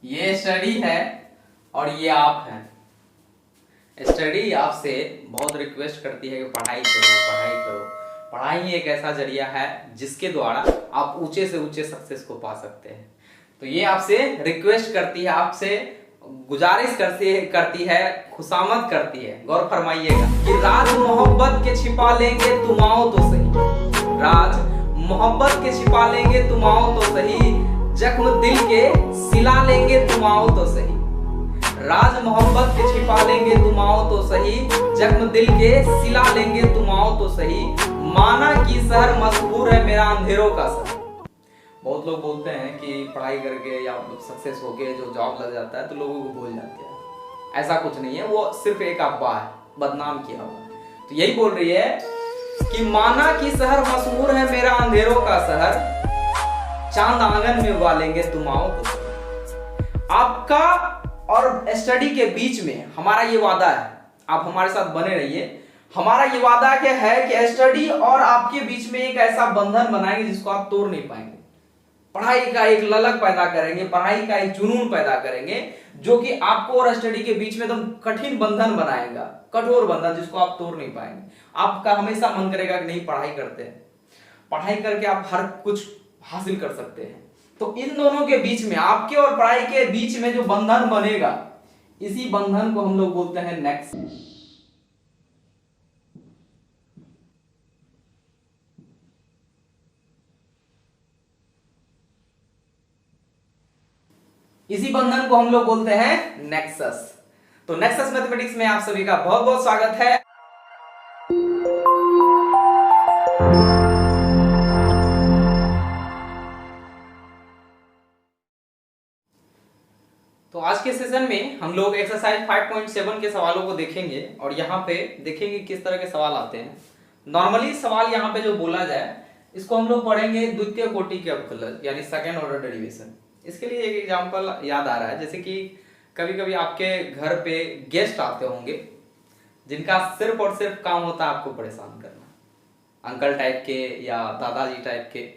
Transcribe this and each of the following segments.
ये स्टडी है और ये आप हैं। स्टडी आपसे बहुत रिक्वेस्ट करती है कि पढ़ाई करो, पढ़ाई करो। पढ़ाई ही एक ऐसा जरिया है जिसके द्वारा आप ऊंचे से ऊंचे सक्सेस को पा सकते हैं। तो ये आपसे रिक्वेस्ट करती है, आपसे गुजारिश करती है, खुशामद करती है। गौर फरमाइएगा कि राज मोहब्बत के छिपा लेंगे तुम आओ तो सही, राज मोहब्बत के छिपा लेंगे तुम आओ तो सही, जख्म दिल के सिला लेंगे तुम आओ तो सही। राज मोहब्बत के छिपा लेंगे तुम आओ तो सही, जख्म दिल के सिला लेंगे तुम आओ तो सही, माना की शहर मशहूर है मेरा अंधेरों का शहर। बहुत लोग बोलते हैं कि पढ़ाई करके या सक्सेस होके जो जॉब लग जाता है तो लोगों को भूल जाते हैं। ऐसा कुछ नहीं है, वो सिर्फ एक अफवाह है, बदनाम किया हुआ। तो यही बोल रही है कि माना की शहर मशहूर है मेरा अंधेरों का शहर, चांद आंगन में उगा लेंगे तुम आओ तो सही। आपका और स्टडी के बीच में हमारा ये वादा है, आप हमारे साथ बने रहिए। हमारा ये वादा क्या है कि स्टडी और आपके बीच में एक ऐसा बंधन बनाएंगे जिसको आप तोड़ नहीं पाएंगे। पढ़ाई का एक ललक पैदा करेंगे, पढ़ाई का एक जुनून पैदा करेंगे जो कि आपको और स्टडी के बीच में एकदम कठिन बंधन बनाएगा, कठोर बंधन जिसको आप तोड़ नहीं पाएंगे। आपका हमेशा मन करेगा कि नहीं पढ़ाई करते हैं, पढ़ाई करके आप हर कुछ हासिल कर सकते हैं। तो इन दोनों के बीच में, आपके और पढ़ाई के बीच में जो बंधन बनेगा, इसी बंधन को हम लोग बोलते हैं नेक्सस। इसी बंधन को हम लोग बोलते हैं नेक्सस। तो नेक्सस मैथमेटिक्स में आप सभी का बहुत बहुत स्वागत है। तो आज के सेशन में हम लोग एक्सरसाइज 5.7 के सवालों को देखेंगे और यहाँ पे देखेंगे किस तरह के सवाल आते हैं। नॉर्मली सवाल यहाँ पे जो बोला जाए, इसको हम लोग पढ़ेंगे द्वितीय कोटि के अवकलज यानी सेकेंड ऑर्डर डेरिवेशन। इसके लिए एक एग्जांपल याद आ रहा है, जैसे कि कभी कभी आपके घर पे गेस्ट आते होंगे जिनका सिर्फ और सिर्फ काम होता है आपको परेशान करना। अंकल टाइप के या दादाजी टाइप के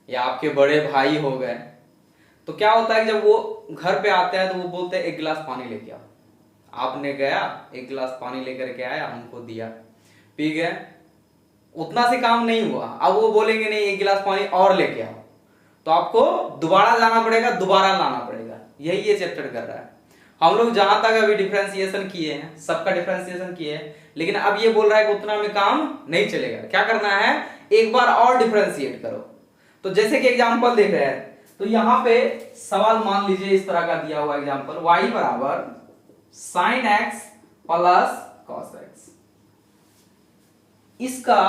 या आपके बड़े भाई हो गए। तो क्या होता है कि जब वो घर पे आते हैं तो वो बोलते हैं एक गिलास पानी लेके आओ। आपने गया, एक गिलास पानी लेकर के आया, हमको दिया, पी गए, उतना से काम नहीं हुआ। अब वो बोलेंगे नहीं एक गिलास पानी और लेके आओ, तो आपको दोबारा जाना पड़ेगा, दोबारा लाना पड़ेगा। यही ये चैप्टर कर रहा है। हम लोग जहां तक अभी डिफरेंशिएशन किए हैं, सबका डिफरेंशिएशन किए हैं, लेकिन अब ये बोल रहा है कि उतना में काम नहीं चलेगा। क्या करना है, एक बार और डिफरेंशिएट करो। तो जैसे कि एग्जांपल देख रहे हैं, तो यहां पे सवाल मान लीजिए इस तरह का दिया हुआ एग्जांपल, y बराबर sin x plus cos x। इसका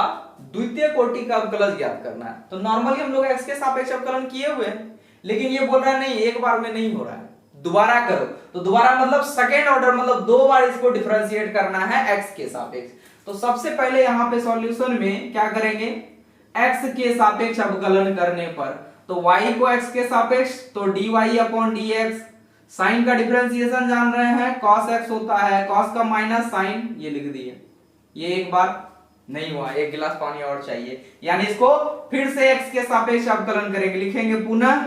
द्वितीय कोटि का अवकलज ज्ञात करना है। तो नॉर्मली हम लोग x के सापेक्ष अवकलन किए हुए हैं, लेकिन ये बोल रहा है नहीं, एक बार में नहीं हो रहा है, दोबारा करो। तो दोबारा मतलब सेकेंड ऑर्डर, मतलब दो बार इसको डिफरेंशिएट करना है x के सापेक्ष। तो सबसे पहले यहां पे सॉल्यूशन में क्या करेंगे, x के सापेक्ष अवकलन करने पर तो y को x के सापेक्ष तो dy अपॉन dx, साइन का डिफरेंशिएशन जान रहे हैं, cos x होता है, cos का माइनस साइन, ये लिख दिए। ये एक बार नहीं हुआ, एक गिलास पानी और चाहिए, यानी इसको फिर से x के सापेक्ष अवकलन करेंगे। लिखेंगे पुनः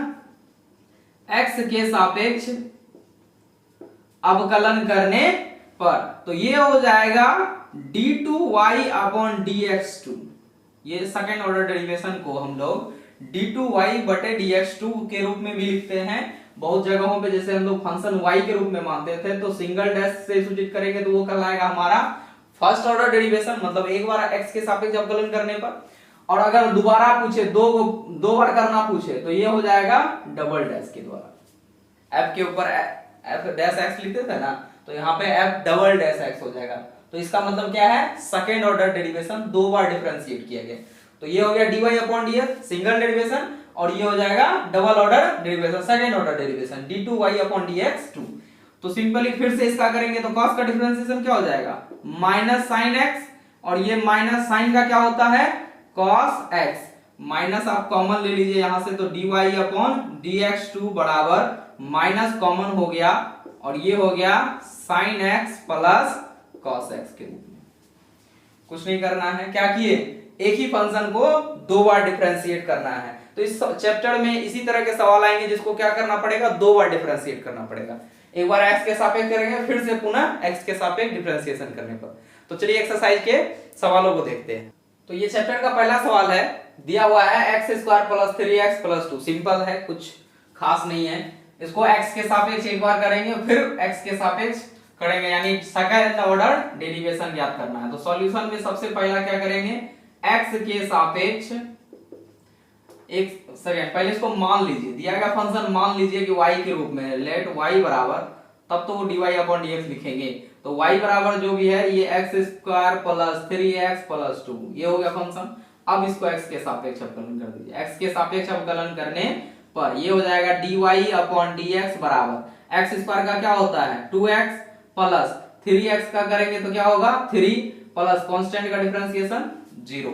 x के सापेक्ष अवकलन करने पर तो ये हो जाएगा d2y अपॉन dx2। ये सेकेंड ऑर्डर डेरिवेशन को हम लोग d2y बटे dx2 के रूप में भी लिखते हैं। बहुत जगहों पे जैसे हम लोग फंक्शन y के रूप में मानते थे तो सिंगल डैश से सूचित करेंगे तो वो कहलाएगा हमारा फर्स्ट ऑर्डर डेरिवेशन, मतलब एक बार x के सापेक्ष अवकलन करने पर। और अगर दोबारा पूछे, दो बार करना पूछे तो ये हो जाएगा डबल डैश के द्वारा। f के ऊपर f डैश x लिखते थे ना, तो यहाँ पे f डबल डैश x हो जाएगा। तो इसका मतलब क्या है, सेकेंड ऑर्डर डेरिवेशन दो बार डिफरेंशिएट किया गया। तो ये हो गया dy upon dx single derivation, और ये हो जाएगा double order derivation, second order derivation d2y upon dx2। तो सिंपली फिर से इसका करेंगे तो cos का डिफरेंशिएशन क्या हो जाएगा, माइनस साइन x, और ये माइनस साइन का क्या होता है, cos x, माइनस आप कॉमन ले लीजिए यहां से, तो dy अपॉन dx2 बराबर माइनस कॉमन हो गया, और ये हो गया sine x plus cos x के रूप में। कुछ नहीं करना है, क्या किए, एक ही फंक्शन को दो बार डिफरेंशिएट करना है। तो इस चैप्टर में इसी तरह के सवाल आएंगे जिसको क्या करना पड़ेगा, 2 बार डिफरेंशिएट करना पड़ेगा। एक बार x के सापेक्ष करेंगे, फिर से पुनः x के सापेक्ष डिफरेंशिएशन करने पर। तो चलिए एक्सरसाइज के सवालों को देखते हैं। तो ये चैप्टर का पहला सवाल है, दिया हुआ है x² + 3x + 2। सिंपल है, कुछ खास नहीं है। इसको x के सापेक्ष एक बार करेंगे, फिर x के सापेक्ष करेंगे, यानी सेकंड ऑर्डर डेरिवेशन ज्ञात करना है। तो सॉल्यूशन में सबसे पहला क्या करेंगे, x के सापेक्ष एक सेकंड पहले इसको मान लीजिए, दिया गया फंक्शन मान लीजिए कि y के रूप में, लेट y बराबर, तब तो वो dy/dx लिखेंगे। तो y बराबर जो भी है ये x² + 3x + 2, ये हो गया फंक्शन। अब इसको x के सापेक्ष अवकलन कर दीजिए। x के सापेक्ष अवकलन करने पर ये हो जाएगा dy/dx बराबर x² का क्या होता है 2x प्लस 3x का करेंगे तो क्या होगा 3 प्लस कांस्टेंट का डिफरेंशिएशन 0।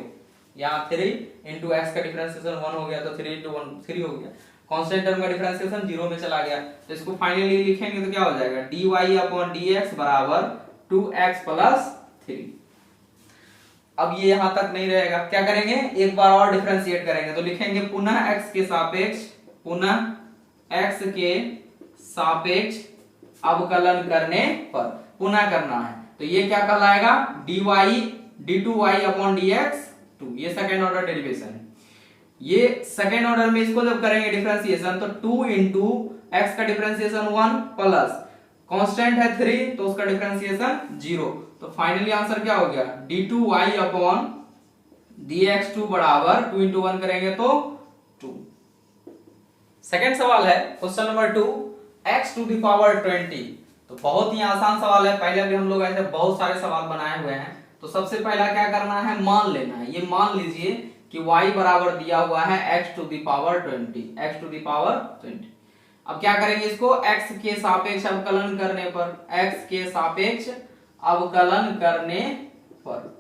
यहाँ 3 इंटू एक्स का डिफरेंशिएशन 1 हो गया, तो 3 इंटू 1 3 हो गया। कांस्टेंट टर्म का डिफरेंशिएशन 0 में चला गया। तो इसको फाइनली लिखेंगे तो क्या हो जाएगा dy/dx बराबर 2x + 3। अब ये यहां तक नहीं रहेगा, क्या करेंगे एक बार और डिफरेंशिएट करेंगे। तो लिखेंगे पुनः x के सापेक्ष, पुनः x के सापेक्ष अवकलन करने पर, पुनः करना है। तो ये क्या कहलाएगा d2y/dx 2, ये सेकंड ऑर्डर डेरिवेशन है। ये सेकंड ऑर्डर में इसको जब करेंगे डिफरेंशिएशन तो 2 इंटू एक्स का डिफरेंशिएशन 1 प्लस कांस्टेंट है 3 तो उसका डिफरेंशिएशन 0। तो फाइनली आंसर क्या हो गया d2y/dx2 बराबर 2 इंटू 1 करेंगे तो 2। सेकंड सवाल है क्वेश्चन नंबर 2, x⁻20। तो बहुत ही आसान सवाल है, पहले भी हम लोग ऐसे बहुत सारे सवाल बनाए हुए हैं। तो सबसे पहला क्या करना है, मान लेना है। ये मान लीजिए कि y बराबर दिया हुआ है x⁻20। अब क्या करेंगे इसको x के सापेक्ष अवकलन करने पर, x के सापेक्ष अवकलन करने पर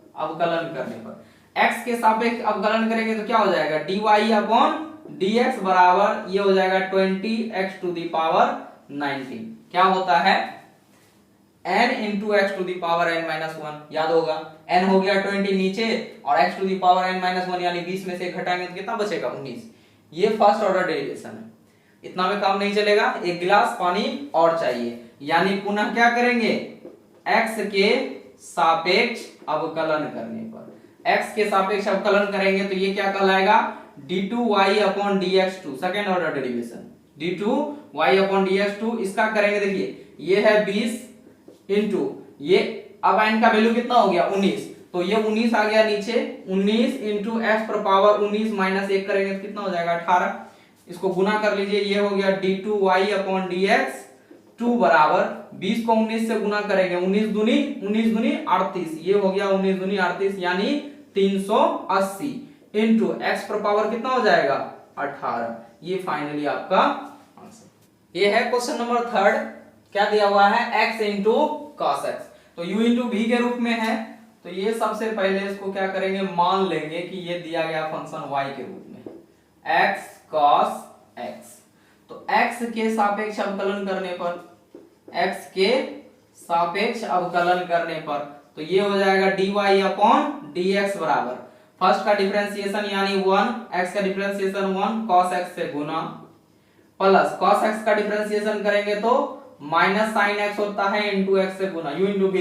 x के सापेक्ष अवकलन करेंगे तो क्या हो जाएगा dy/dx बराबर ये हो जाएगा 20x⁻19। क्या होता है n इंटू x⁻n-1, याद होगा n हो गया 20 नीचे और x⁻n-1 यानी 20 में से घटाएंगे तो कितना बचेगा 19। ये फर्स्ट ऑर्डर डेरिवेशन है, इतना में काम नहीं चलेगा, एक गिलास पानी और चाहिए। यानी पुनः क्या करेंगे x के सापेक्ष अवकलन करने पर, x के सापेक्ष अवकलन करेंगे तो ये क्या कहलाएगा d2y/dx2, second order derivation d2y/dx2। इसका करेंगे, देखिए ये है 20 इंटू ये, अब n का वैल्यू कितना हो गया 19, तो ये 19 आ गया नीचे, 19 इंटू एक्स पर पावर 19 माइनस 1 करेंगे तो कितना हो जाएगा 18। इसको गुना कर लीजिए, ये हो गया d2y/dx2 बराबर 20 को 19 से गुना करेंगे, 19 दूनी 38, ये हो गया 19 दूनी 38 यानी 380 इंटू एक्स पर पावर कितना हो जाएगा 18। ये फाइनली आपका आंसर। ये है क्वेश्चन नंबर 3, क्या दिया हुआ है x इंटू cos x, तो u इंटू v के रूप में है। तो ये सबसे पहले इसको क्या करेंगे, मान लेंगे कि ये दिया गया फंक्शन y के रूप में x cos x। तो x के सापेक्ष अवकलन करने पर, x के सापेक्ष अवकलन करने पर तो ये हो जाएगा dy/dx बराबर फर्स्ट का डिफरेंशिएशन यानी 1, x का डिफरेंशिएशन 1 cos x से गुना, प्लस cos x का डिफरेंशिएशन करेंगे तो माइनस sin x होता है इंटू x से गुना, u इंटू v,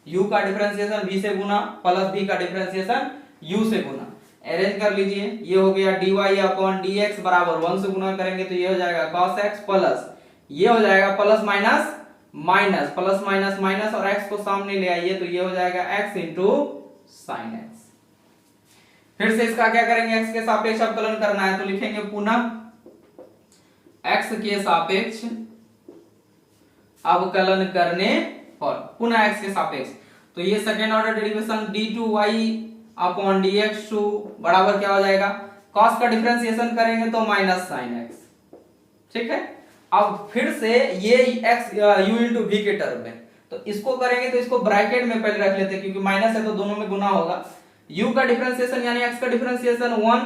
u का डिफरेंशिएशन v से गुना प्लस v का डिफरेंशिएशन u से गुना। अरेंज कर लीजिए, ये हो गया dy/dx बराबर 1 से गुना करेंगे तो ये हो जाएगा cos x प्लस ये हो जाएगा plus minus minus, plus minus minus और x को सामने ले आइए तो ये हो जाएगा x इंटू sin x। फिर से इसका क्या करेंगे, x के सापेक्ष अवकलन करना है तो लिखेंगे पुनः x के सापेक्ष अवकलन करने पर, पुनः x के सापेक्ष, तो ये सेकंड ऑर्डर डेरिवेशन d2y/dx2 बराबर क्या हो जाएगा, cos का डिफरेंशिएशन करेंगे तो माइनस sin x। ठीक है, अब फिर से ये x u इंटू v के टर्म में, तो इसको करेंगे तो इसको ब्रैकेट में पहले रख लेते हैं क्योंकि माइनस है तो दोनों में गुना होगा। u का डिफरेंशिएशन यानी x का डिफरेंशिएशन 1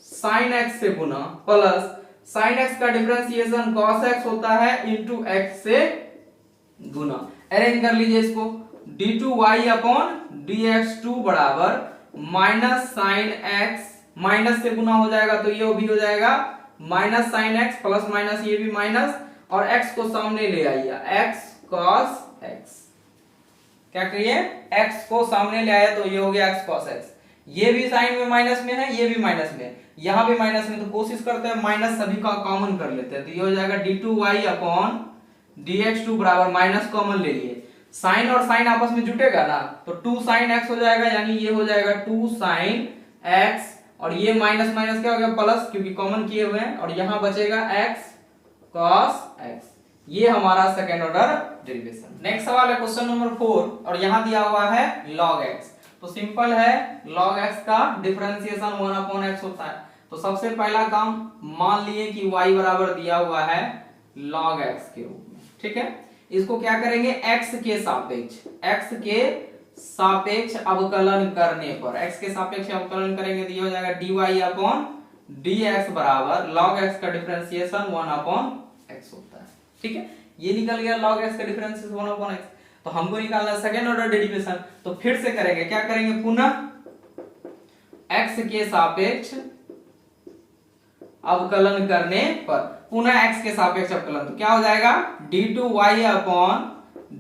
sin x से गुना प्लस sin x का डिफरेंशिएशन cos x होता है इंटू x से गुना। अरेंज कर लीजिए इसको, d2y/dx2 बराबर माइनस sin x माइनस से गुना हो जाएगा तो ये भी हो जाएगा minus sine x plus minus ये भी माइनस, और x को सामने ले आइए, x cos x, क्या करिए x को सामने ले आया तो ये हो गया x cos x। ये भी साइन में माइनस में है, ये भी माइनस में है, यहां भी माइनस में, तो कोशिश करते हैं माइनस सभी का कॉमन कर लेते हैं, तो ये हो जाएगा d2y अपॉन dx2 बराबर माइनस कॉमन ले लिए, साइन और साइन आपस में जुटेगा ना तो 2 sin x हो जाएगा, यानी ये हो जाएगा 2 sin x, और ये माइनस माइनस क्या हो गया प्लस, क्योंकि कॉमन किए हुए हैं, और यहां बचेगा x cos x। ये हमारा सेकेंड ऑर्डर डेरिवेशन। नेक्स्ट सवाल है क्वेश्चन नंबर 4, और यहां दिया हुआ है log x। तो सिंपल है, log x का डिफरेंशिएशन 1/x होता है। तो सबसे पहला काम मान लिए कि y बराबर दिया हुआ है log x के रूप में, ठीक है। इसको क्या करेंगे, x के सापेक्ष अवकलन करने पर, x के सापेक्ष अवकलन करेंगे तो ये हो जाएगा dy अपॉन dx बराबर log x का डिफरेंशिएशन 1/x होता है, ठीक है। ये निकल गया log x का डिफरेंशिएशन 1/x। तो हमको निकालना है सेकेंड ऑर्डर डेरिवेशन, तो फिर से करेंगे, क्या करेंगे, पुनः x के सापेक्ष अवकलन करने पर, पुनः x के सापेक्ष अवकलन, तो क्या हो जाएगा d2y अपॉन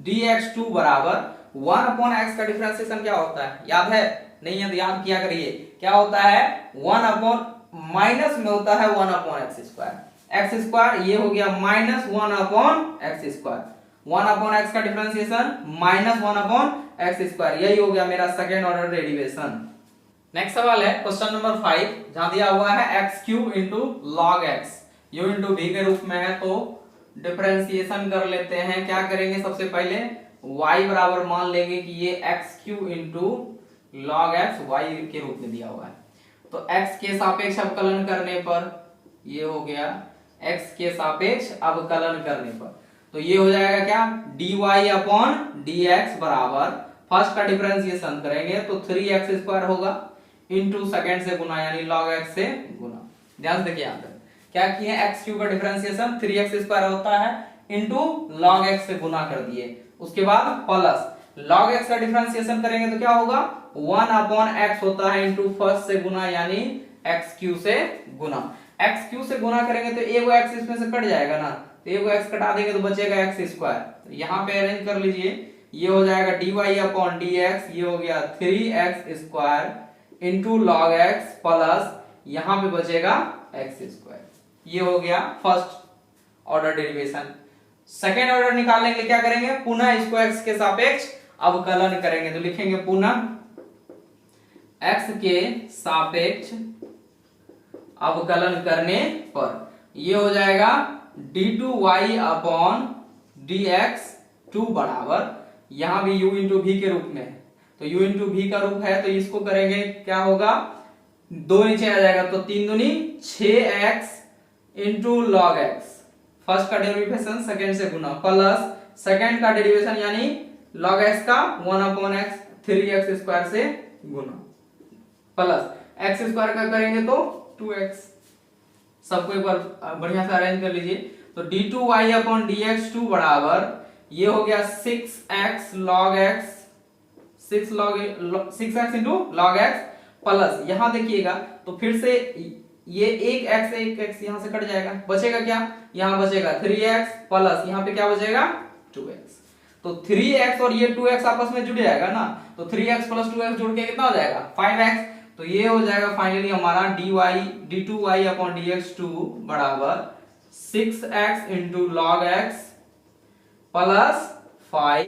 dx2 बराबर 1/x का डिफरेंशिएशन क्या होता है, याद है, नहीं याद, याद किया करिए, क्या होता है 1 अपॉन माइनस में होता है 1/x स्क्वायर, x स्क्वायर, ये हो गया माइनस 1/x स्क्वायर, 1/x का डिफरेंशिएशन माइनस 1/x स्क्वायर, यही हो गया मेरा सेकेंड ऑर्डर डेरिवेशन। नेक्स्ट सवाल है क्वेश्चन नंबर 5, जहां दिया हुआ है x³ into log x u into v के रूप में है। तो डिफरेंशिएशन कर लेते हैं, क्या करेंगे, सबसे पहले y बराबर मान लेंगे कि ये x³ into log x y के रूप में दिया हुआ है। तो x के सापेक्ष अवकलन करने पर ये हो गया, x के सापेक्ष अवकलन करने पर तो ये हो जाएगा क्या, dy अपॉन dx बराबर, फर्स्ट का डिफरेंशिएशन करेंगे तो 3x स्क्वायर होगा, इंटू सेकेंड से गुना, यानी log x से गुना। ध्यान से देखिए यहाँ पर क्या किए, x³ का डिफरेंशिएशन 3x स्क्वायर होता है, इंटू log x से गुना कर दिए, उसके बाद प्लस log x का डिफरेंशिएशन करेंगे तो क्या होगा 1/x होता है, इंटू फर्स्ट से गुना, यानी x³ से गुना। x³ से गुना करेंगे तो एगो x इसमें से कट जाएगा ना, तो एगो x कटा देंगे तो बचेगा x स्क्वायर। तो यहाँ पे अरेंज कर लीजिए, ये हो जाएगा dy अपॉन dx, ये हो गया 3x square into log x plus यहाँ पे बचेगा x स्क्वायर। ये हो गया first order derivation. Second order निकालने के लिए क्या करेंगे, पुनः इसको x के सापेक्ष अवकलन करेंगे, तो लिखेंगे पुनः x के सापेक्ष अवकलन करने पर ये हो जाएगा d2y अपॉन dx2 बराबर, यहां भी u इंटू v के रूप में है, तो u इंटू v का रूप है, तो इसको करेंगे क्या होगा, 2 नीचे आ जाएगा, तो 3 दूनी 6x into log x, first का डेरिवेशन सेकेंड से गुना, प्लस सेकेंड का डेरिवेशन यानी log x का 1/x 3x स्क्वायर से गुना, प्लस x स्क्वायर का करेंगे तो 2x। सबको एक बार बढ़िया से अरेंज कर लीजिए, तो d2y अपॉन dx2 बराबर ये हो गया 6x log x, 6x into log x, plus यहां देखिएगा तो फिर से ये एक x यहां से कट जाएगा, बचेगा क्या, यहां बचेगा 3x प्लस यहां पे क्या बचेगा 2x। तो 3x और ये 2x आपस में जुड़ जाएगा ना, तो 3x प्लस 2x जुड़ के कितना हो जाएगा 5x। तो ये हो जाएगा फाइनली हमारा d2y अपॉन dx2 बराबर 6x into log x plus 5।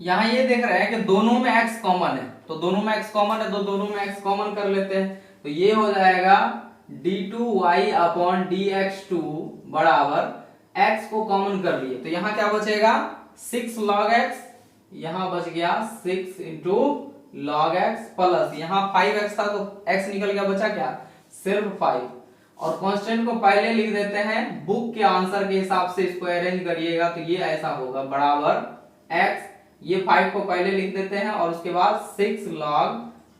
यहाँ ये देख रहे हैं कि दोनों में x कॉमन है, तो दोनों में x कॉमन है, तो दोनों में x कॉमन कर लेते हैं, तो ये हो जाएगा d2y अपॉन dx2 बराबर x को कॉमन कर लिए, तो यहाँ क्या बचेगा 6 log x, यहाँ बच गया 6 इंटू log x प्लस यहाँ 5x था तो x निकल गया, बचा क्या सिर्फ 5। और कांस्टेंट को पहले लिख देते हैं, बुक के आंसर के हिसाब से इसको अरेंज करिएगा तो ये ऐसा होगा बराबर x, ये 5 को पहले लिख देते हैं और उसके बाद 6 log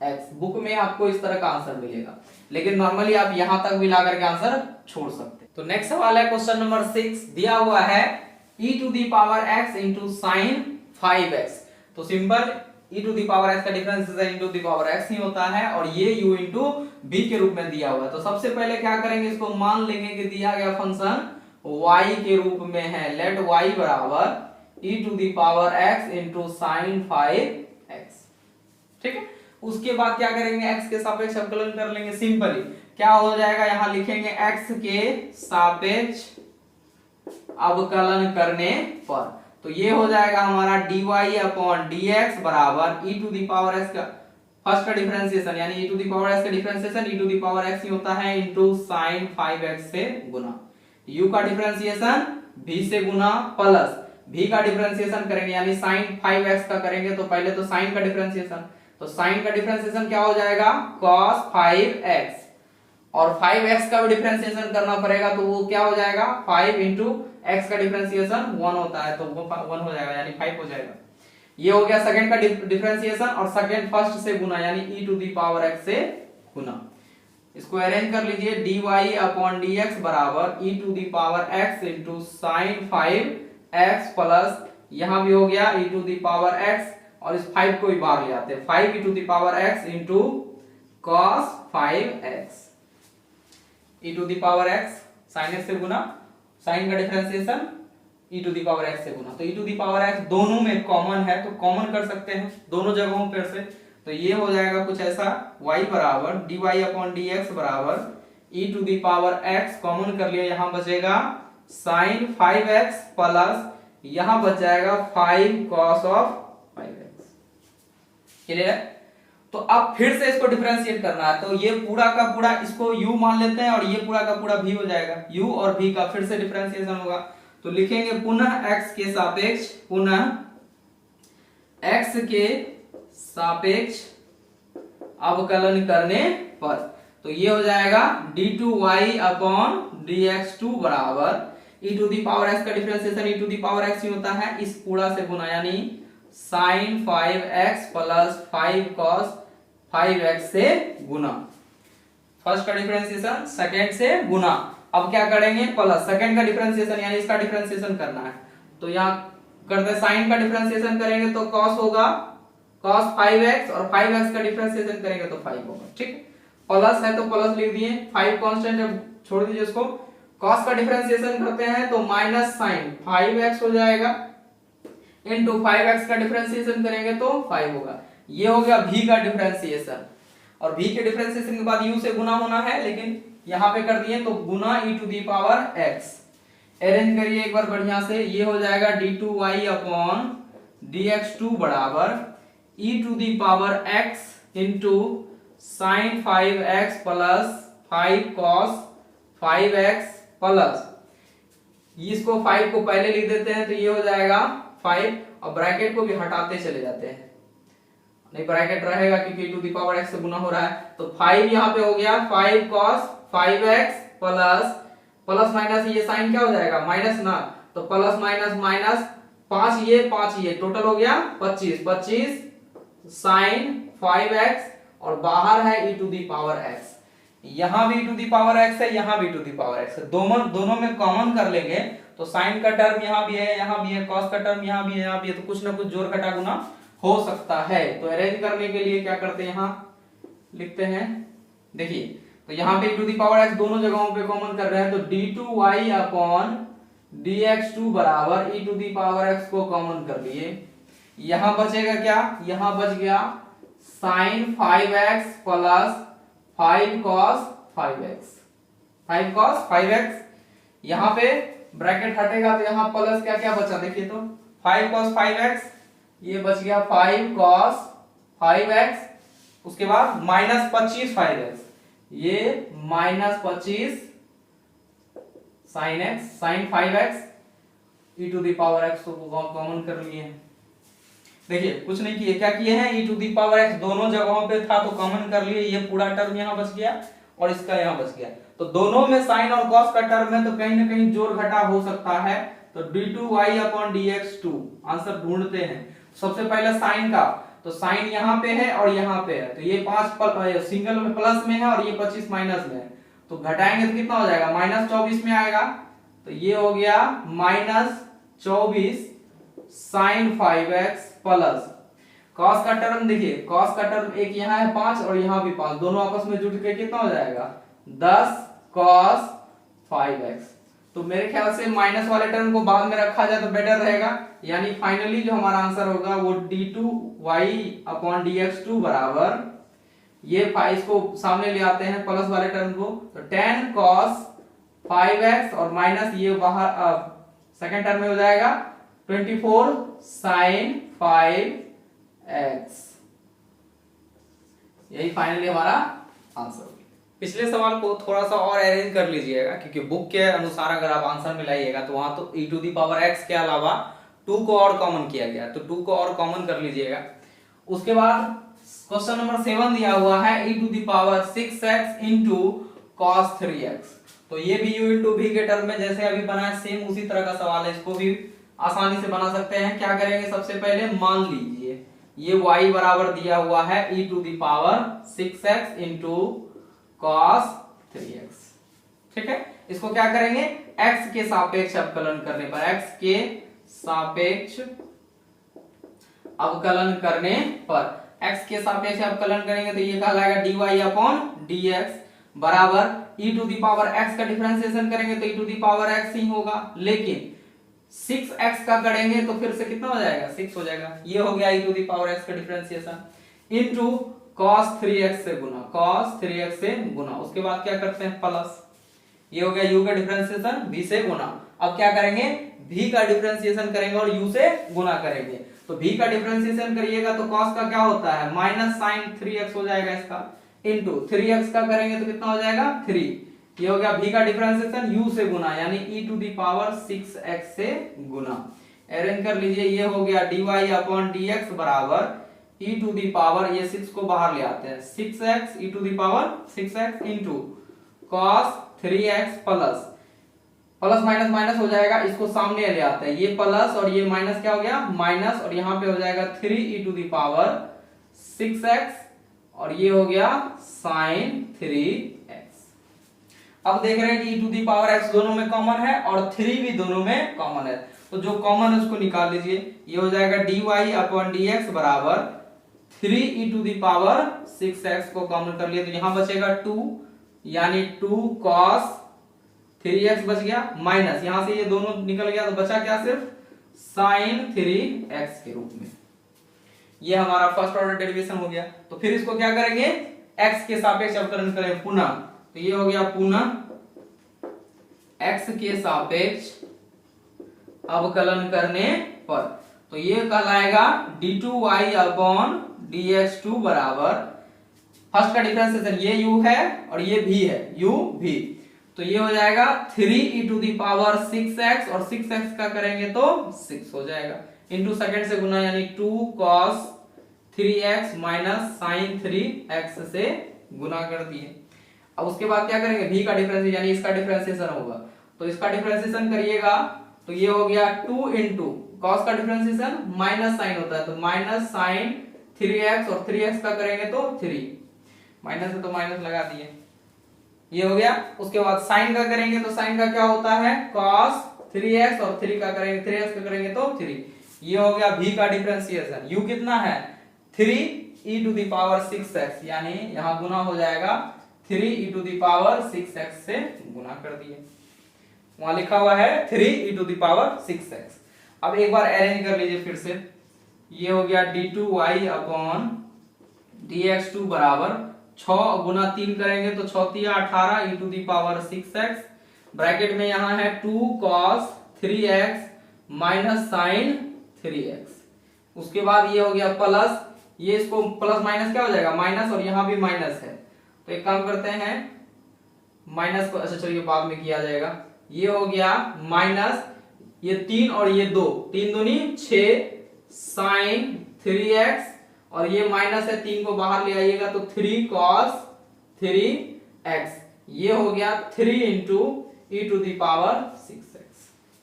x। बुक में आपको इस तरह का आंसर मिलेगा, लेकिन नॉर्मली आप यहां तक भी ला करके आंसर छोड़ सकते हैं। तो नेक्स्ट सवाल है क्वेश्चन नंबर 6, दिया हुआ है e to the power x into sine 5x। तो simple e to the power x का differentiation e to the power x ही होता है और ये u इंटू b के रूप में दिया हुआ है। तो सबसे पहले क्या करेंगे, इसको मान लेंगे कि दिया गया फंक्शन y के रूप में है। लेट y बराबर e to the power x into sine 5x। ठीक है, उसके बाद क्या करेंगे, x के सापेक्ष अवकलन कर लेंगे। सिंपली क्या हो जाएगा, यहां लिखेंगे x के सापेक्ष अवकलन करने पर तो ये हो जाएगा हमारा dy अपॉन dx बराबर e to the power x का फर्स्ट का डिफरेंशिएशन यानी e to the power x का differentiation e to the power x ही होता है इनटू sin 5x से गुना, u का डिफरेंशिएशन v से गुना प्लस v का डिफरेंशिएशन करेंगे यानी sin 5x का करेंगे तो पहले तो sin का डिफरेंशिएशन, तो sin का डिफरेंशिएशन क्या हो जाएगा cos 5x और 5x का भी डिफरेंशिएशन करना पड़ेगा तो वो क्या हो जाएगा 5 इंटू x का डिफरेंशिएशन 1 होता है तो वो 1 हो जाएगा यानी 5 हो जाएगा। ये हो गया सेकंड का डिफरेंशिएशन और सेकंड फर्स्ट से गुना यानी e to the power x से गुना। इसको अरेंज कर लीजिए, dy अपॉन dx बराबर e to the power x into sine 5x plus यहां भी हो गया e to the power x और इस 5 को भी बाहर ले आते हैं 5 e to the power x into cos 5x e to the power x sin x से गुना, sin का differentiation e to the power x से गुना। तो e to the power x दोनों में कॉमन है तो कॉमन कर सकते हैं दोनों जगहों पर से। तो ये हो जाएगा कुछ ऐसा y बराबर dy अपॉन dx बराबर e to the power x common कर लिया, यहां बचेगा sin 5x प्लस यहां बच जाएगा 5 cos of 5x। क्लियर है? तो अब फिर से इसको डिफरेंशिएट करना है तो ये पूरा का पूरा इसको u मान लेते हैं और ये पूरा का पूरा v हो जाएगा। u और v का फिर से डिफरेंशिएशन होगा तो लिखेंगे पुनः x के सापेक्ष, पुनः x के सापेक्ष अवकलन करने पर तो ये हो जाएगा d2y अपॉन dx2 बराबर e to the power x का differentiation e to the power x ही होता है इस पूरा से गुना यानी sin 5x plus 5 cos 5x से गुना, फर्स्ट का डिफरेंशिएशन सेकंड से गुना। अब क्या करेंगे प्लस सेकंड का डिफरेंशिएशन यानी इसका डिफरेंशिएशन करना है तो यहाँ करते sin का डिफरेंशिएशन करेंगे तो cos होगा cos 5x और 5x का डिफरेंशिएशन करेंगे तो 5 होगा। ठीक, प्लस है तो प्लस लिख दिए, 5 कांस्टेंट है छोड़ दीजिए इसको, cos का डिफरेंशिएशन करते हैं तो माइनस sin 5x हो जाएगा इनटू 5x का डिफरेंशिएशन करेंगे तो 5 होगा। ये हो गया v का डिफरेंशिएशन और v के डिफरेंशिएशन के बाद u से गुना होना है लेकिन यहां पे कर दिए तो गुना e to the power x। Arrange करिए एक बार बढ़िया से, ये हो जाएगा d2y अपॉन dx2 बराबर e to the power x into sine 5x plus 5 cos 5x plus इसको 5 को पहले लिख देते हैं तो ये हो जाएगा 5 और ब्रैकेट को भी हटाते चले जाते हैं, नहीं ब्रैकेट रहेगा क्योंकि e to the power x से गुना हो रहा है तो 5 यहाँ पे हो गया 5 cos 5x plus plus minus ये साइन क्या हो जाएगा माइनस ना तो प्लस माइनस माइनस 5 ये टोटल हो गया 25 साइन 5x और बाहर है e to the power x, यहां भी e to the power x है यहां भी e to the power x है, दोनों में कॉमन कर लेंगे तो साइन का टर्म यहां भी है cos का टर्म यहां भी है तो कुछ ना कुछ जोड़ घटा गुना हो सकता है। तो अरेंज करने के लिए क्या करते हैं यहां लिखते हैं, देखिए तो यहां पे e to the power x दोनों जगहों पे कॉमन कर रहे हैं तो d2y अपॉन dx2 बराबर e to the power x को कॉमन कर लिए, यहां बचेगा क्या, यहां बच गया sin 5x plus 5 cos 5x, यहां पे ब्रैकेट हटेगा तो यहां प्लस क्या क्या बचा देखिए तो 5 cos 5x ये बच गया 5 cos 5x, उसके बाद माइनस 25 5x ये minus 25 sin 5x e to the power x को कॉमन कर लिए हैं। देखिए कुछ नहीं किए, क्या किए हैं e to the power x दोनों जगहों पे था तो कॉमन कर लिए, ये पूरा टर्म यहां बच गया और इसका यहां बच गया तो दोनों में साइन और cos का टर्म है तो कहीं ना कहीं जोड़ घटा हो सकता है तो d2y अपॉन dx2 आंसर ढूंढते हैं। सबसे पहले साइन का तो साइन यहां पे है और यहां पे है तो ये 5 सिंगल में प्लस में है और ये 25 माइनस में है तो घटाएंगे तो कितना हो जाएगा माइनस 24 में आएगा तो ये हो गया minus 24 sine 5x plus cos का टर्म देखिए, कॉस का टर्म एक यहाँ है 5 और यहाँ भी 5, दोनों आपस में जुट के कितना हो जाएगा 10 cos 5x। तो मेरे ख्याल से माइनस वाले टर्म को बाद में रखा जाए तो बेटर रहेगा, यानी फाइनली जो हमारा आंसर होगा वो d2y/dx2 बराबर, ये इसको सामने ले आते हैं प्लस वाले टर्म को, तो 10 cos 5x और माइनस ये बाहर सेकंड टर्म में हो जाएगा 24 sin 5x। यही फाइनली हमारा आंसर होगा। पिछले सवाल को थोड़ा सा और अरेंज कर लीजिएगा, क्योंकि बुक के अनुसार अगर आप आंसर मिलाइएगा तो वहां तो e⁻x के अलावा 2 को और कॉमन किया गया, तो 2 को और कॉमन कर लीजिएगा। उसके बाद क्वेश्चन नंबर 7 दिया हुआ है e⁻6x cos 3x। तो ये भी u इंटू v के टर्म में जैसे अभी बनाया सेम उसी तरह का सवाल है, इसको भी आसानी से बना सकते हैं। क्या करेंगे, सबसे पहले मान लीजिए ये y बराबर दिया हुआ है e⁻6x cos 3x, ठीक है। इसको क्या करेंगे, x के सापेक्ष अवकलन करने पर, x के सापेक्ष अवकलन करने पर, x के सापेक्ष अवकलन करेंगे तो ये कहलाएगा dy/dx बराबर e⁻x का डिफरेंशिएशन करेंगे तो e⁻x ही होगा, लेकिन 6x का करेंगे तो फिर से कितना हो जाएगा 6 हो जाएगा। ये हो गया e⁻x का डिफरेंशिएशन इनटू cos 3x से गुना, cos 3x से गुना, उसके बाद क्या करते हैं प्लस, ये हो गया u का डिफरेंशिएशन v से गुना। अब क्या करेंगे, v का डिफरेंशिएशन करेंगे और u से गुना करेंगे, तो v का डिफरेंशिएशन करिएगा तो cos का क्या होता है माइनस sin 3x हो जाएगा इसका, इनटू 3x का करेंगे तो कितना हो जाएगा 3, ये हो गया v का डिफरेंशिएशन u से गुना यानी e⁻6x से गुना। अरेंज कर लीजिए, ये हो गया dy/dx बराबर ये 6 को बाहर ले आते हैं 6x e⁻6x into cos 3x plus minus minus हो जाएगा, इसको सामने ले आते हैं, ये प्लस और ये माइनस क्या हो गया माइनस, और यहाँ पे हो जाएगा 3e⁻6x और ये हो गया sin 3x। अब देख रहे हैं कि e⁻x दोनों में कॉमन है और 3 भी दोनों में कॉमन है, तो जो कॉमन है उसको निकाल लीजिए। ये हो जाएगा dy/dx बराबर 3e⁻6x को कॉमन कर लिए तो यहां बचेगा 2 यानी 2 cos 3x बच गया, माइनस यहां से ये दोनों निकल गया तो बचा क्या सिर्फ sin 3x के रूप में। ये हमारा फर्स्ट ऑर्डर डेरिवेशन हो गया। तो फिर इसको क्या करेंगे, x के सापेक्ष अवकलन करें पुनः, तो ये हो गया पुनः x के सापेक्ष अवकलन करने पर, तो ये कहलाएगा d2y/dx2 बराबर, फर्स्ट का डिफरेंशिएशन ये u है और ये v है, u v, तो ये हो जाएगा 3e⁻6x और 6x का करेंगे तो 6 हो जाएगा, इनटू सेकंड से गुना यानी 2 cos 3x minus sin 3x से गुना कर दिए। अब उसके बाद क्या करेंगे, v का डिफरेंशिएशन यानी इसका डिफरेंशिएशन होगा, तो इसका डिफरेंशिएशन करिएगा तो ये हो गया 2 इंटू cos का डिफरेंशिएशन माइनस साइन होता है तो माइनस sin 3x और 3x का करेंगे तो 3, माइनस है तो माइनस लगा दिए, ये हो गया। उसके बाद साइन का करेंगे तो साइन का क्या होता है cos 3x और 3 का करेंगे 3x का करेंगे तो 3, ये हो गया v का डिफरेंशिएशन, u कितना है 3e⁻6x यानी यहां गुना हो जाएगा 3e⁻6x से गुना कर दिए, वहां लिखा हुआ है 3e⁻6x। अब एक बार अरेंज कर लीजिए फिर से, ये हो गया d2y/dx2 बराबर 6 गुना 3 करेंगे तो 6 × 18 e⁻6x, ब्रैकेट में यहां है 2 cos 3x minus sin 3x, उसके बाद ये हो गया प्लस, ये इसको प्लस माइनस क्या हो जाएगा माइनस और यहां भी माइनस है, तो एक काम करते हैं माइनस को, अच्छा चलिए बाद में किया जाएगा, ये हो गया माइनस ये 3 और ये 2, 3 दूनी 6 sin 3x और ये माइनस है 3 को बाहर ले आइएगा तो 3 cos 3x, ये हो गया 3 इंटू e⁻6x।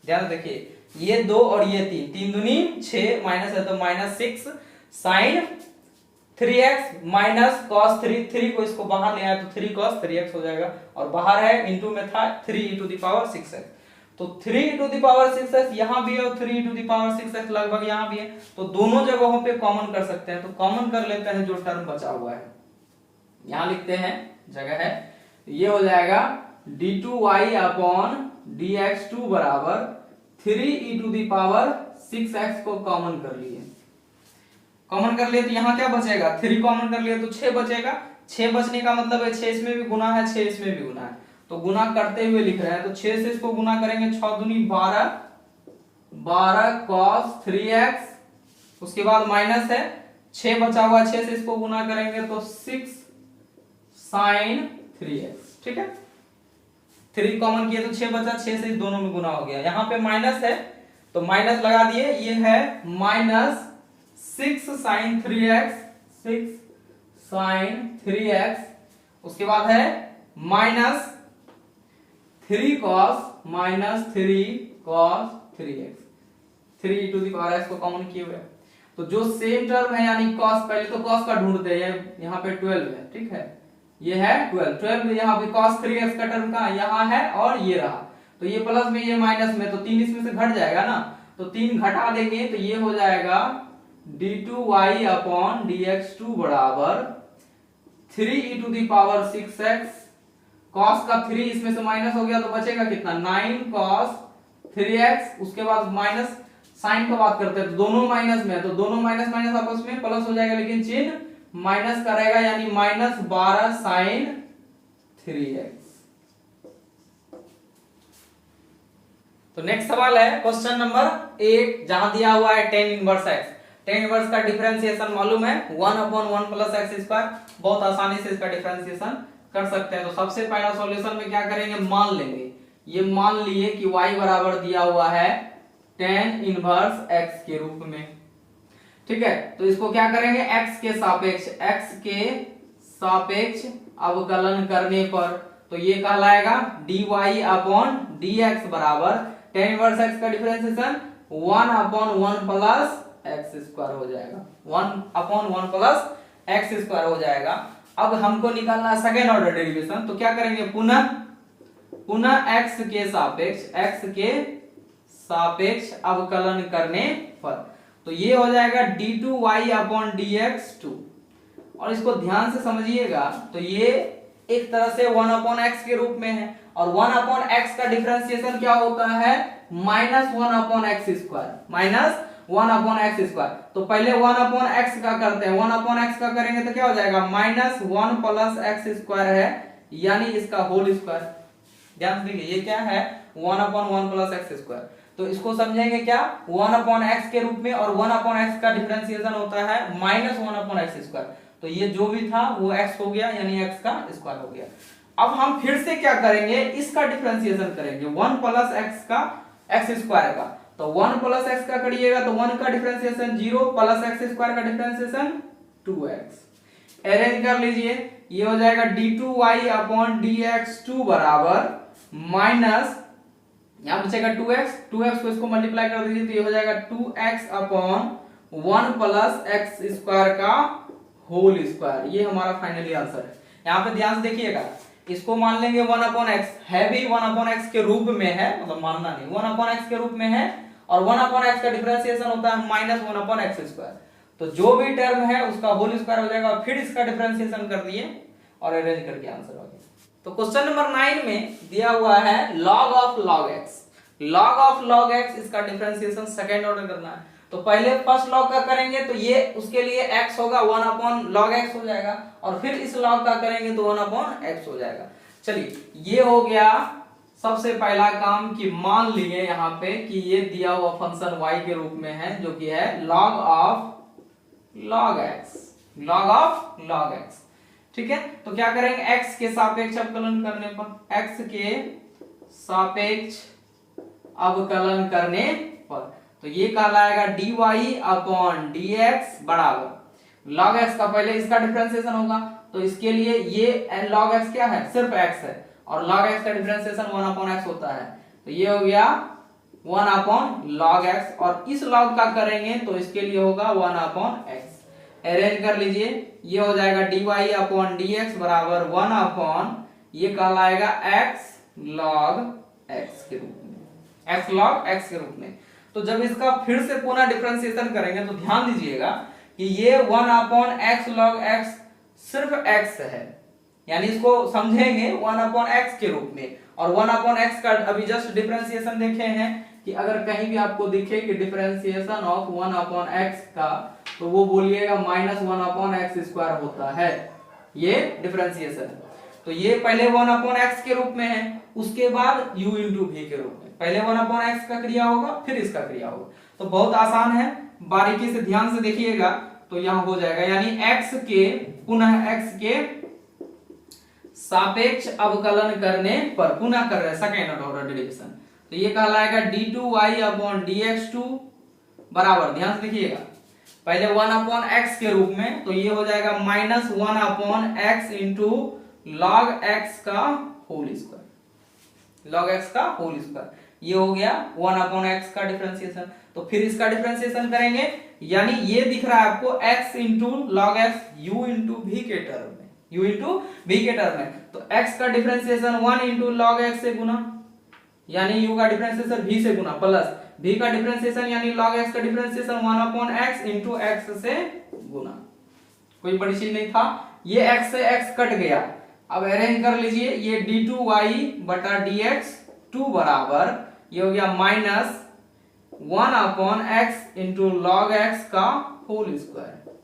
ध्यान देखिए ये 2 और ये 3, 3 दूनी 6 माइनस है तो minus 6 sin 3x minus cos 3 को इसको बाहर ले आया तो 3 cos 3x हो जाएगा और बाहर है इंटू में था 3 e⁻6x। तो 3 टू द पावर 6x यहाँ भी है और 3 टू द पावर 6x लगभग यहाँ भी है, तो दोनों जगहों पे कॉमन कर सकते हैं। तो कॉमन कर लेते हैं जो टर्म बचा हुआ है, यहाँ लिखते हैं, जगह है, ये हो जाएगा d2y अपॉन dx2 बराबर 3e to the power 6x को कॉमन कर लिए। कॉमन कर लिए तो यहाँ क्या बचेगा, 3 कॉमन कर लिए तो 6 बचेगा। 6 बचने का मतलब है 6 इसमें भी गुना है, 6 इसमें भी गुना है, तो गुना करते हुए लिख रहे हैं। तो 6 से इसको गुना करेंगे, 6 दूनी 12, 12 cos 3x, उसके बाद माइनस है 6 बचा हुआ, 6 से इसको गुना करेंगे तो 6 sin 3x। ठीक है, 3 कॉमन किए तो 6 बचा, 6 से दोनों में गुना हो गया। यहाँ पे माइनस है तो माइनस लगा दिए, ये है minus 6 sin 3x, 6 sin 3x, उसके बाद है minus 3 cos minus 3 cos 3x, 3 to the power x को कॉमन किए हुए। तो जो सेम टर्म है यानी cos, पहले तो cos का ढूंढते हैं, यहाँ पे 12 है, ठीक है, ये है 12 यहाँ पे cos 3x का टर्म का यहाँ है और ये रहा, तो ये प्लस में ये माइनस में, तो 3 इसमें से घट जाएगा ना, तो 3 घटा देंगे तो ये हो जाएगा d2y अपॉन dx2 बराबर 3e to the power 6x, cos का 3 इसमें से माइनस हो गया तो बचेगा कितना, 9 cos 3x, उसके बाद माइनस साइन का बात करते हैं तो दोनों माइनस में, तो दोनों माइनस माइनस आपस में प्लस हो जाएगा, लेकिन चिन्ह माइनस का रहेगा, यानी माइनस 12 sin 3x। तो नेक्स्ट सवाल है क्वेश्चन नंबर 8, जहां दिया हुआ है tan inverse x। tan inverse का डिफरेंशिएशन मालूम है 1/1 प्लस एक्स स्क्वायर, बहुत आसानी से इसका डिफरेंशिएशन कर सकते हैं। तो सबसे पहला सॉल्यूशन में क्या करेंगे, मान लेंगे, ये मान लिए कि y बराबर दिया हुआ है tan इनवर्स x के रूप में, ठीक है। तो इसको क्या करेंगे, x के सापेक्ष अवकलन करने पर, तो ये कहलाएगा dy अपॉन dx बराबर tan इनवर्स x का डिफरेंशिएशन 1/1 प्लस एक्स स्क्वायर हो जाएगा, 1/1 प्लस एक्स स्क्वायर हो जाएगा। अब हमको निकालना है सेकेंड ऑर्डर डेरिवेशन, तो क्या करेंगे, पुनः x के सापेक्ष अवकलन करने पर, तो ये हो जाएगा d2y अपॉन dx2, और इसको ध्यान से समझिएगा, तो ये एक तरह से 1/x के रूप में है, और 1/x का डिफरेंशिएशन क्या होता है, -1/x स्क्वायर, -1/x स्क्वायर। तो पहले 1/x का करते हैं, 1/x का करेंगे तो क्या हो जाएगा, -1 प्लस एक्स स्क्वायर है, यानी इसका होल स्क्वायर। ध्यान से देखिए, ये क्या है, 1/1 प्लस एक्स स्क्वायर। तो इसको समझेंगे क्या, 1/x के रूप में, और 1/x का डिफरेंशिएशन होता है -1/x स्क्वायर। तो ये जो भी था वो x हो गया, यानी x का स्क्वायर हो गया। अब हम फिर से क्या करेंगे, इसका डिफरेंशिएशन करेंगे, 1 प्लस x का x स्क्वायर का, तो 1 प्लस x का करिएगा तो 1 का डिफरेंशिएशन 0 प्लस x स्क्वायर का डिफरेंशिएशन 2x। अरेंज कर लीजिए, ये हो जाएगा d2y अपॉन dx2 बराबर माइनस, यहां बचेगा 2x को इसको मल्टीप्लाई कर दीजिए तो ये हो जाएगा 2x upon 1 plus x square का होल स्क्वायर। ये हमारा फाइनली आंसर है। यहाँ पे ध्यान से देखिएगा, इसको मान लेंगे 1/x है भी 1/x के रूप में है, मतलब मानना नहीं, 1/x के रूप में है, और 1/x का डिफरेंशिएशन होता है -1/x स्क्वायर। तो जो भी टर्म है उसका होल स्क्वायर हो जाएगा, फिर इसका डिफरेंशिएशन कर दिए और अरेंज करके आंसर आ गया। तो क्वेश्चन नंबर 9 में दिया हुआ है log of log x। log of log x, इसका डिफरेंशिएशन सेकंड ऑर्डर करना है। तो पहले फर्स्ट log का करेंगे तो ये उसके लिए x होगा 1/log x हो जाएगा, और फिर इस log का करेंगे तो 1/x हो जाएगा। चलिए, ये हो गया सबसे पहला काम कि मान लिए यहाँ पे कि ये दिया हुआ फंक्शन y के रूप में है, जो कि है log of log x, log of log x, ठीक है। तो क्या करेंगे, x के सापेक्ष अवकलन करने पर, x के सापेक्ष अवकलन करने पर, तो ये कहलाएगा dy अपॉन dx बराबर log x का पहले इसका डिफरेंशिएशन होगा, तो इसके लिए ये log x क्या है, सिर्फ x है, और log x का डिफरेंशिएशन 1/x होता है, तो ये हो गया 1/log x, और इस log का करेंगे तो इसके लिए होगा 1/x। अरेंज कर लीजिए, ये हो जाएगा dy अपॉन dx बराबर 1/, ये कहलाएगा x log x के रूप में। x log x के रूप में। तो जब इसका फिर से पुनः डिफरेंशिएशन करेंगे तो ध्यान दीजिएगा कि ये 1 अपॉन x log x सिर्फ x है, यानी इसको समझेंगे 1 अपॉन x के रूप में। और 1 अपॉन x का अभी जस्ट डिफरेंशिएशन देखे हैं कि अगर कहीं भी आपको दिखे कि डिफरेंशिएशन ऑफ 1 अपॉन x का, तो वो बोलिएगा -1 अपॉन x स्क्वायर होता है, ये डिफरेंशिएशन। तो ये पहले 1 अपॉन x के रूप में है, उसके बाद u इंटू v के रूप में। पहले 1 अपॉन x का क्रिया होगा, फिर इसका क्रिया होगा। तो बहुत आसान है, बारीकी से ध्यान से देखिएगा तो यहां हो जाएगा, यानी x के पुनः x के सापेक्ष अवकलन करने पर, पुनः कर रहे हैं सेकेंड ऑर्डर डेरिवेशन, तो ये कहलाएगा d2y अपॉन dx2 बराबर, ध्यान से देखिएगा, पहले 1 अपॉन x के रूप में, तो ये हो जाएगा -1 upon x into log x का होल स्क्वायर, log x का होल स्क्वायर। ये हो गया 1 अपॉन x का डिफरेंशिएशन। तो फिर इसका डिफरेंशिएशन करेंगे, यानी ये दिख रहा है आपको x into log x u into v के टर्म में, u इंटू v के टर्म में। तो x का डिफरेंशिएशन 1 इंटू log x से गुना, यानी u का डिफरेंशिएशन v से गुना, प्लस v का डिफरेंशिएशन यानी log x का differentiation 1 upon x into x से गुना। कोई बड़ी चीज नहीं था, ये x से x कट गया। अब अरेंज कर लीजिए, ये d2y बटा dx2 बराबर, ये हो गया -1 upon x into log x का होल स्क्वायर।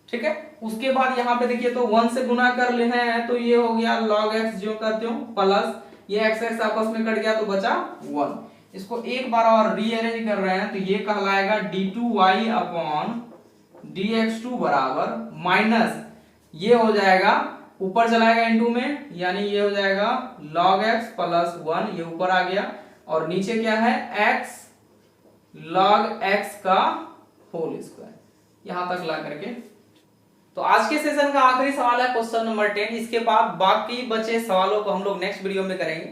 ठीक है, उसके बाद यहाँ पे देखिए तो 1 से गुना कर ले हैं, तो ये हो गया log x जो का त्यों, प्लस ये x x आपस में कट गया तो बचा 1। इसको एक बार और रीअरेंज कर रहे हैं, तो ये कहलाएगा d2y अपॉन dx2 बराबर माइनस, ये हो जाएगा ऊपर चलाएगा इनटू में, यानी ये हो जाएगा log x प्लस 1, ये ऊपर आ गया, और नीचे क्या है x log x का होल स्क्वायर, यहां तक ला करके। तो आज के सेशन का आखिरी सवाल है क्वेश्चन नंबर 10। इसके बाद बाकी बचे सवालों को हम लोग नेक्स्ट वीडियो में करेंगे।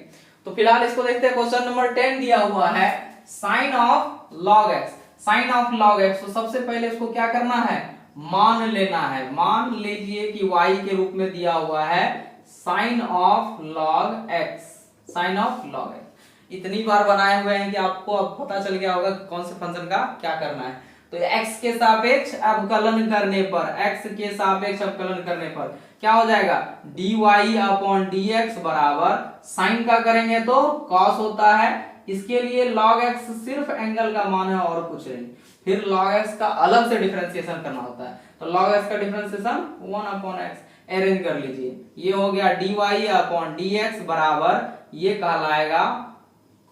तो फिलहाल इसको देखते हैं। क्वेश्चन नंबर 10 दिया हुआ है sine of log x, sine of log x। तो सबसे पहले इसको क्या करना है, मान लेना है। मान लीजिए कि y के रूप में दिया हुआ है sine of log x, sine of log x। इतनी बार बनाए हुए हैं कि आपको अब पता चल गया होगा कौन से फंक्शन का क्या करना है। तो x के सापेक्ष अवकलन करने पर, x के सापेक्ष अवकलन करने पर क्या हो जाएगा, dy अपॉन dx बराबर, साइन का करेंगे तो cos होता है, इसके लिए log x सिर्फ एंगल का मान है और कुछ नहीं। फिर log x का अलग से डिफरेंशिएशन करना होता है, तो log x का डिफरेंशिएशन 1 अपॉन x। अरेंज कर लीजिए, ये हो गया dy अपॉन dx बराबर, ये कहलाएगा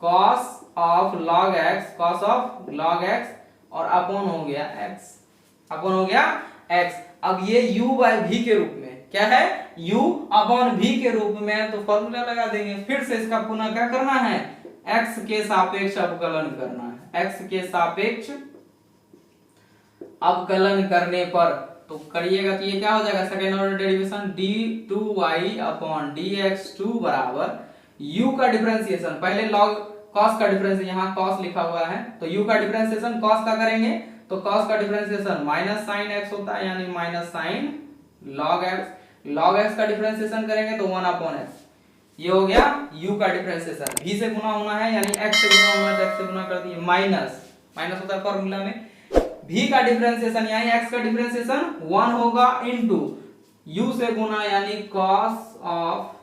cos of log x, cos of log x, और अपॉन हो गया x, अपॉन हो गया x। अब ये u बाय v के रूप में क्या है, u अपॉन v के रूप में, तो फॉर्मूला लगा देंगे। फिर से इसका पुनः क्या करना है, x के सापेक्ष अवकलन करना है, x के सापेक्ष अवकलन करने पर तो करिएगा, तो ये क्या हो जाएगा, second order derivation d2y upon dx2 बराबर u का डिफरेंशिएशन, पहले log cos का डिफरेंशिएशन, यहाँ cos लिखा हुआ है, तो u का डिफरेंशिएशन cos का करेंगे, तो cos का डिफरेंशिएशन माइनस साइन x होता है, यानी minus sine log x। log x का डिफरेंशिएशन करेंगे तो 1 अपॉन x, ये हो गया u का डिफरेंशिएशन। v से गुना होना है, यानी x से गुना होना है, तो x से गुना कर दिए, माइनस माइनस होता है फॉर्मूला में। v का डिफरेंशिएशन यानी x का डिफरेंशिएशन 1 होगा इनटू u से गुना, यानी cos ऑफ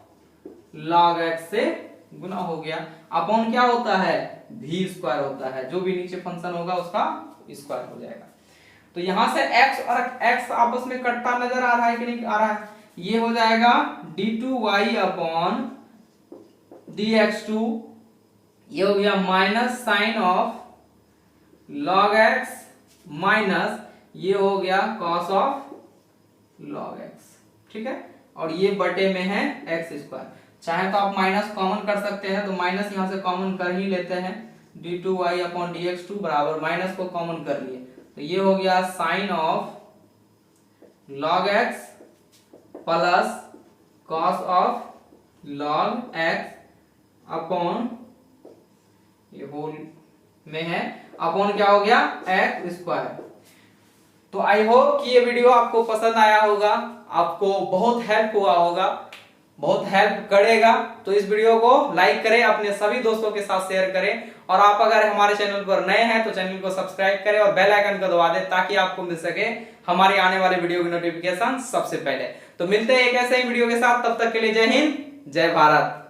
log x से गुना हो गया, अपॉन क्या होता है, v स्क्वायर होता है, जो भी नीचे फंक्शन होगा उसका स्क्वायर हो जाएगा। तो यहां से x और x आपस में कटता नजर आ रहा है कि नहीं आ रहा है, ये हो जाएगा d2y अपॉन dx2, ये हो गया minus sine of log x minus, ये हो गया cos ऑफ log x। ठीक है, और ये बटे में है x स्क्वायर। चाहे तो आप माइनस कॉमन कर सकते हैं, तो माइनस यहां से कॉमन कर ही लेते हैं, d2y अपॉन dx2 बराबर, माइनस को कॉमन कर लिए, तो ये हो गया sine of log x plus cos of log x upon, ये होल में है, अपॉन क्या हो गया, x स्क्वायर। तो आई होप कि ये वीडियो आपको पसंद आया होगा, आपको बहुत हेल्प हुआ होगा। बहुत हेल्प करेगा। तो इस वीडियो को लाइक करें, अपने सभी दोस्तों के साथ शेयर करें, और आप अगर हमारे चैनल पर नए हैं तो चैनल को सब्सक्राइब करें और बेल आइकन को दबा दें ताकि आपको मिल सके हमारे आने वाले वीडियो की नोटिफिकेशन सबसे पहले। तो मिलते हैं एक ऐसे ही वीडियो के साथ, तब तक के लिए जय हिंद, जय भारत।